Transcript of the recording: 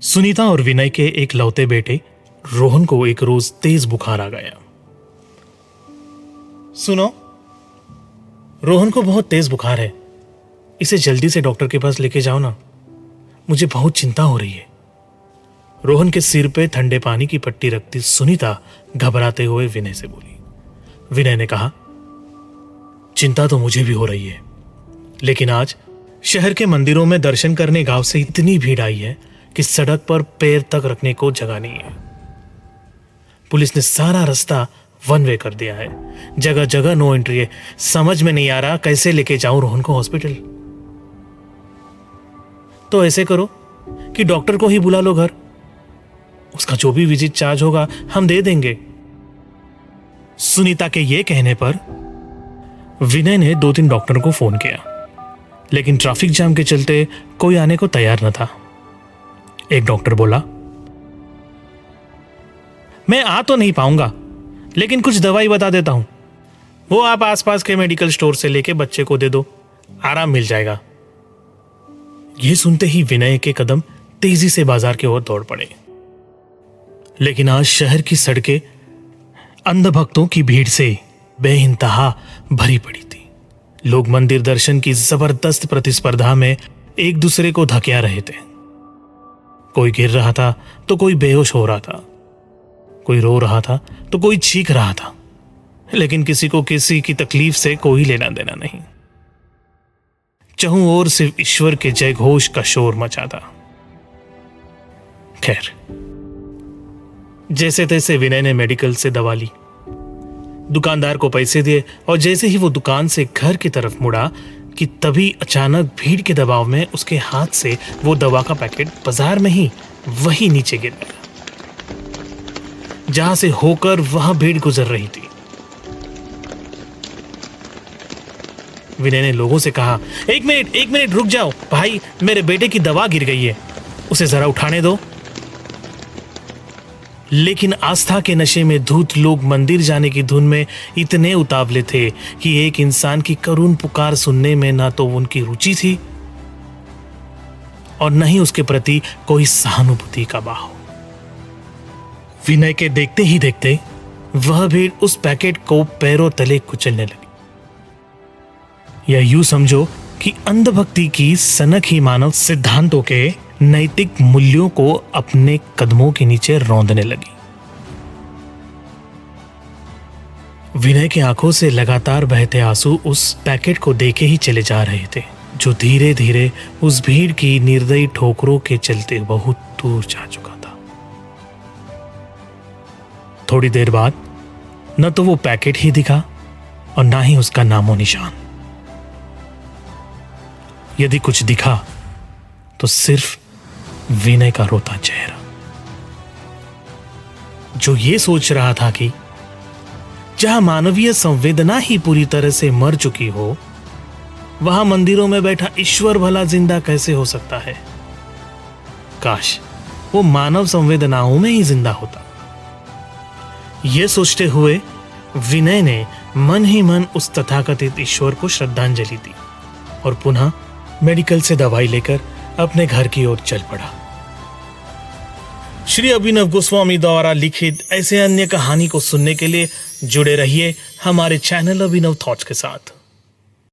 सुनीता और विनय के एक लौते बेटे रोहन को एक रोज तेज बुखार आ गया। सुनो, रोहन को बहुत तेज बुखार है, इसे जल्दी से डॉक्टर के पास लेके जाओ ना, मुझे बहुत चिंता हो रही है। रोहन के सिर पे ठंडे पानी की पट्टी रखती सुनीता घबराते हुए विनय से बोली। विनय ने कहा, चिंता तो मुझे भी हो रही है, लेकिन आज शहर के मंदिरों में दर्शन करने गांव से इतनी भीड़ आई है कि सड़क पर पैर तक रखने को जगह नहीं है। पुलिस ने सारा रास्ता वन वे कर दिया है, जगह जगह नो एंट्री है। समझ में नहीं आ रहा कैसे लेके जाऊं रोहन को हॉस्पिटल। तो ऐसे करो कि डॉक्टर को ही बुला लो घर, उसका जो भी विजिट चार्ज होगा हम दे देंगे। सुनीता के ये कहने पर विनय ने 2-3 डॉक्टरों को फोन किया, लेकिन ट्रैफिक जाम के चलते कोई आने को तैयार न था। एक डॉक्टर बोला, मैं आ तो नहीं पाऊंगा, लेकिन कुछ दवाई बता देता हूं, वो आप आसपास के मेडिकल स्टोर से लेके बच्चे को दे दो, आराम मिल जाएगा। यह सुनते ही विनय के कदम तेजी से बाजार की ओर दौड़ पड़े। लेकिन आज शहर की सड़कें अंधभक्तों की भीड़ से बेइंतहा भरी पड़ी थी। लोग मंदिर दर्शन की जबरदस्त प्रतिस्पर्धा में एक दूसरे को धकेल रहे थे। कोई गिर रहा था तो कोई बेहोश हो रहा था, कोई रो रहा था तो कोई चीख रहा था, लेकिन किसी को किसी की तकलीफ से कोई लेना देना नहीं। चहुं ओर सिर्फ ईश्वर के जय घोष का शोर मचा था। खैर, जैसे तैसे विनय ने मेडिकल से दवा ली, दुकानदार को पैसे दिए और जैसे ही वो दुकान से घर की तरफ मुड़ा कि तभी अचानक भीड़ के दबाव में उसके हाथ से वो दवा का पैकेट बाजार में ही वही नीचे गिर गया, जहां से होकर वहां भीड़ गुजर रही थी। विनय ने लोगों से कहा, एक मिनट रुक जाओ भाई, मेरे बेटे की दवा गिर गई है, उसे जरा उठाने दो। लेकिन आस्था के नशे में धूत लोग मंदिर जाने की धुन में इतने उतावले थे कि एक इंसान की करुण पुकार सुनने में ना तो उनकी रुचि थी और न ही उसके प्रति कोई सहानुभूति का भाव। विनय के देखते ही देखते वह भीड़ उस पैकेट को पैरों तले कुचलने लगी। या यूं समझो कि अंधभक्ति की सनक ही मानव सिद्धांतों के नैतिक मूल्यों को अपने कदमों के नीचे रौंदने लगी। विनय की आंखों से लगातार बहते आंसू उस पैकेट को देखे ही चले जा रहे थे, जो धीरे धीरे उस भीड़ की निर्दयी ठोकरों के चलते बहुत दूर जा चुका था। थोड़ी देर बाद न तो वो पैकेट ही दिखा और ना ही उसका नामो निशान। यदि कुछ दिखा तो सिर्फ विनय का रोता चेहरा, जो ये सोच रहा था कि जहां मानवीय संवेदना ही पूरी तरह से मर चुकी हो, वहां मंदिरों में बैठा ईश्वर भला जिंदा कैसे हो सकता है। काश वो मानव संवेदनाओं में ही जिंदा होता। यह सोचते हुए विनय ने मन ही मन उस तथाकथित ईश्वर को श्रद्धांजलि दी और पुनः मेडिकल से दवाई लेकर अपने घर की ओर चल पड़ा। श्री अभिनव गोस्वामी द्वारा लिखित ऐसे अन्य कहानी को सुनने के लिए जुड़े रहिए हमारे चैनल अभिनव थॉट्स के साथ।